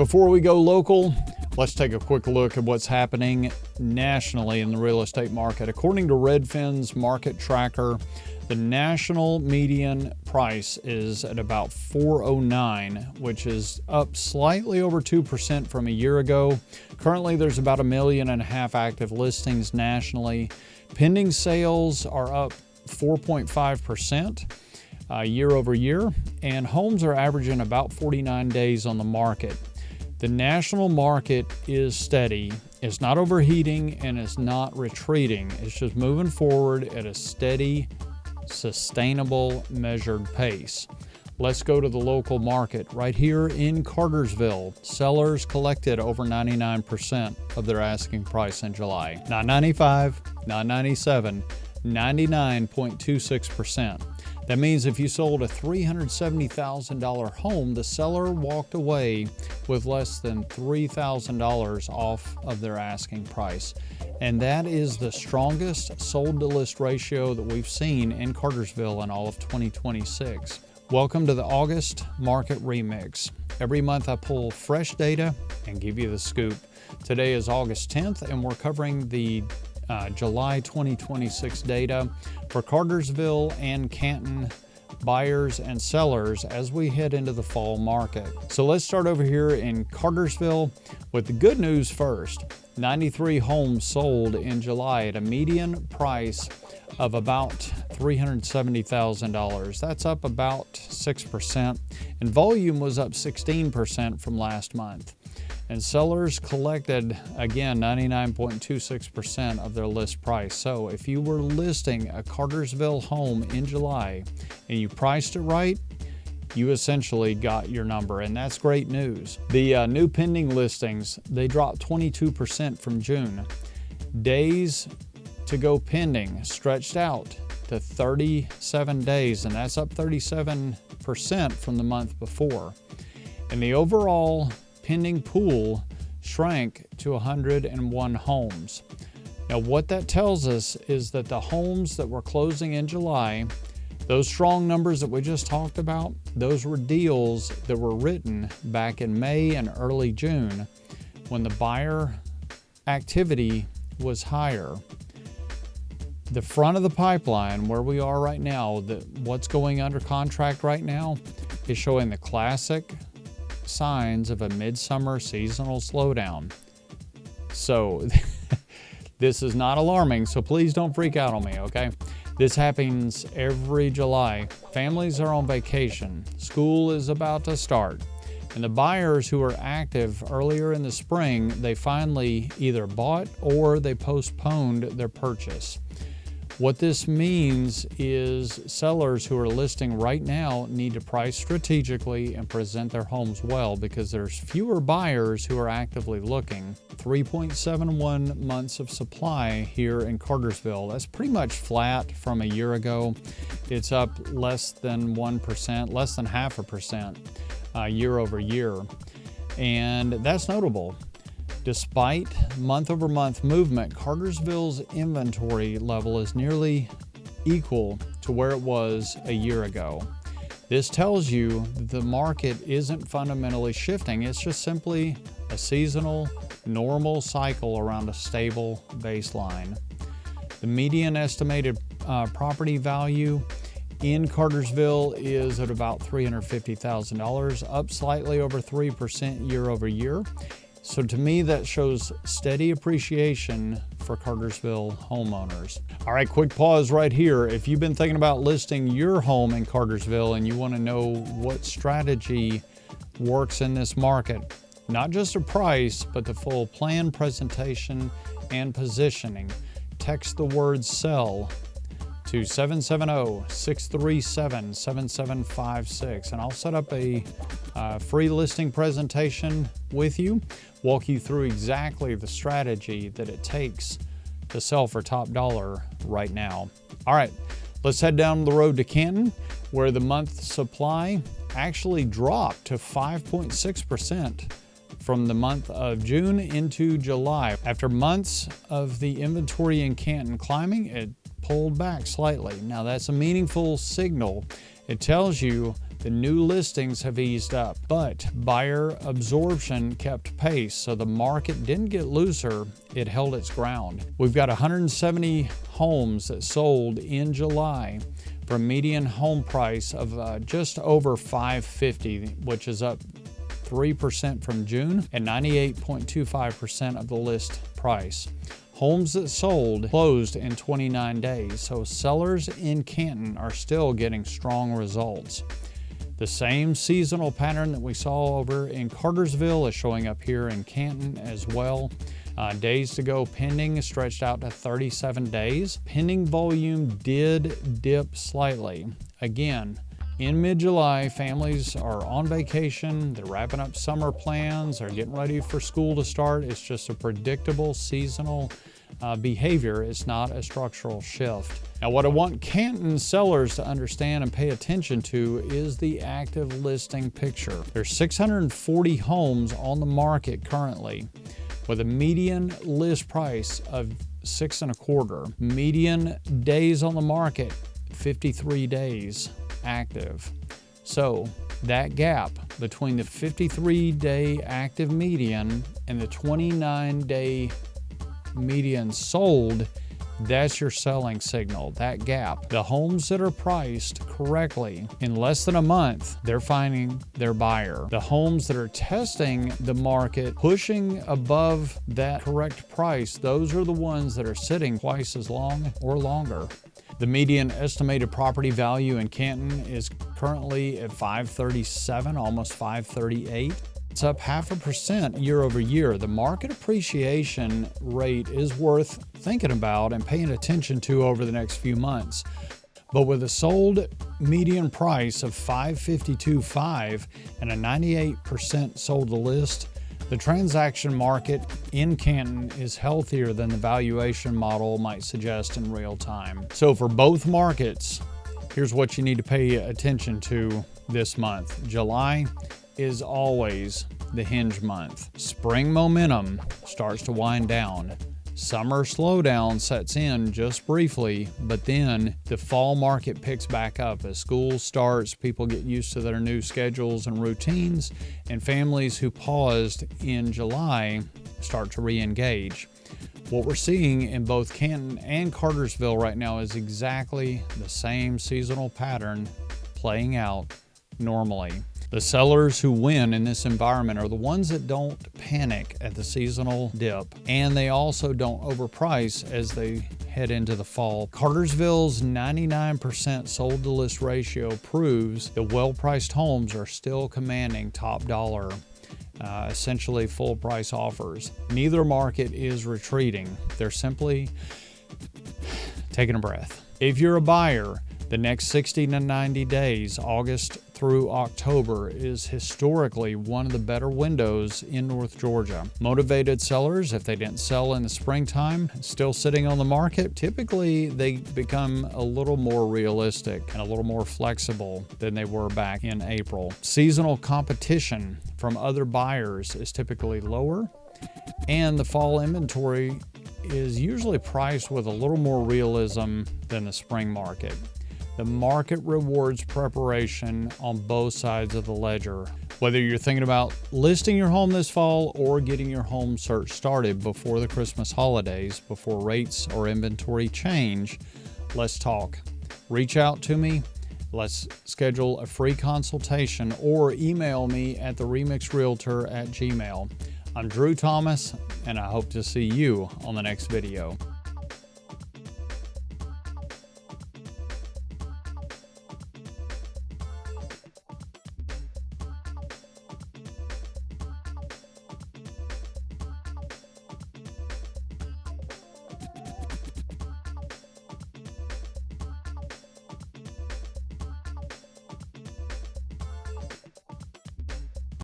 Before we go local, let's take a quick look at what's happening nationally in the real estate market. According to Redfin's market tracker, the national median price is at about $409, which is up slightly over 2% from a year ago. Currently, there's about 1.5 million active listings nationally. Pending sales are up 4.5% year over year, and homes are averaging about 49 days on the market. The national market is steady. It's not overheating and it's not retreating. It's just moving forward at a steady, sustainable, measured pace. Let's go to the local market. Right here in Cartersville, sellers collected over 99% of their asking price in July. Not 95, not 97, 99.26%. That means if you sold a $370,000 home, the seller walked away with less than $3,000 off of their asking price. And that is the strongest sold to list ratio that we've seen in Cartersville in all of 2026. Welcome to the August Market Remix. Every month I pull fresh data and give you the scoop. Today is August 10th and we're covering the July 2026 data for Cartersville and Canton buyers and sellers as we head into the fall market. So let's start over here in Cartersville with the good news first. 93 homes sold in July at a median price of about $370,000. That's up about 6%, and volume was up 16% from last month. And sellers collected, again, 99.26% of their list price. So if you were listing a Cartersville home in July and you priced it right, you essentially got your number, and that's great news. The new pending listings, they dropped 22% from June. Days to go pending stretched out to 37 days, and that's up 37% from the month before. And the overall pending pool shrank to 101 homes. Now what that tells us is that the homes that were closing in July, those strong numbers that we just talked about, those were deals that were written back in May and early June when the buyer activity was higher. The front of the pipeline, where we are right now, what's going under contract right now, is showing the classic signs of a midsummer seasonal slowdown. So this is not alarming, so please don't freak out on me, okay? This happens every July. Families are on vacation. School is about to start. And the buyers who are active earlier in the spring, they finally either bought or they postponed their purchase. What this means is sellers who are listing right now need to price strategically and present their homes well because there's fewer buyers who are actively looking. 3.71 months of supply here in Cartersville. That's pretty much flat from a year ago. It's up less than 1%, less than 0.5% year over year. And that's notable. Despite month-over-month movement, Cartersville's inventory level is nearly equal to where it was a year ago. This tells you the market isn't fundamentally shifting. It's just simply a seasonal, normal cycle around a stable baseline. The median estimated property value in Cartersville is at about $350,000, up slightly over 3% year over year. So to me, that shows steady appreciation for Cartersville homeowners. All right, quick pause right here. If you've been thinking about listing your home in Cartersville and you want to know what strategy works in this market, not just a price, but the full plan, presentation, and positioning, text the word SELL to 770-637-7756, and I'll set up a free listing presentation with you, walk you through exactly the strategy that it takes to sell for top dollar right now. All right, let's head down the road to Canton, where the month supply actually dropped to 5.6% from the month of June into July. After months of the inventory in Canton climbing, it pulled back slightly. Now that's a meaningful signal. It tells you The new listings have eased up, but buyer absorption kept pace, so the market didn't get looser, it held its ground. We've got 170 homes that sold in July for a median home price of just over $550, which is up 3% from June and 98.25% of the list price. Homes that sold closed in 29 days, so sellers in Canton are still getting strong results. The same seasonal pattern that we saw over in Cartersville is showing up here in Canton as well. Days to go pending is stretched out to 37 days. Pending volume did dip slightly. Again, in mid-July, families are on vacation, they're wrapping up summer plans, they're getting ready for school to start. It's just a predictable seasonal behavior. It's not a structural shift. Now, what I want Canton sellers to understand and pay attention to is the active listing picture. There's 640 homes on the market currently, with a median list price of $6.25. Median days on the market, 53 days active. So that gap between the 53-day active median and the 29-day median sold, that's your selling signal, that gap. The homes that are priced correctly in less than a month, they're finding their buyer. The homes that are testing the market, pushing above that correct price, those are the ones that are sitting twice as long or longer. The median estimated property value in Canton is currently at $537, almost $538. It's up 0.5% year over year. The market appreciation rate is worth thinking about and paying attention to over the next few months. But with a sold median price of $552.5 and a 98% sold to list, the transaction market in Canton is healthier than the valuation model might suggest in real time. So for both markets, here's what you need to pay attention to this month. July is always the hinge month. Spring momentum starts to wind down. Summer slowdown sets in just briefly, but then the fall market picks back up as school starts, people get used to their new schedules and routines, and families who paused in July start to re-engage. What we're seeing in both Canton and Cartersville right now is exactly the same seasonal pattern playing out normally. The sellers who win in this environment are the ones that don't panic at the seasonal dip, and they also don't overprice as they head into the fall. Cartersville's 99% sold to list ratio proves that well-priced homes are still commanding top dollar, essentially full price offers. Neither market is retreating. They're simply taking a breath. If you're a buyer, the next 60 to 90 days, August through October, is historically one of the better windows in North Georgia. Motivated sellers, if they didn't sell in the springtime, still sitting on the market, typically they become a little more realistic and a little more flexible than they were back in April. Seasonal competition from other buyers is typically lower, and the fall inventory is usually priced with a little more realism than the spring market. The market rewards preparation on both sides of the ledger. Whether you're thinking about listing your home this fall or getting your home search started before the Christmas holidays, before rates or inventory change, let's talk. Reach out to me. Let's schedule a free consultation or email me at theremixrealtor@gmail.com. I'm Drew Thomas, and I hope to see you on the next video.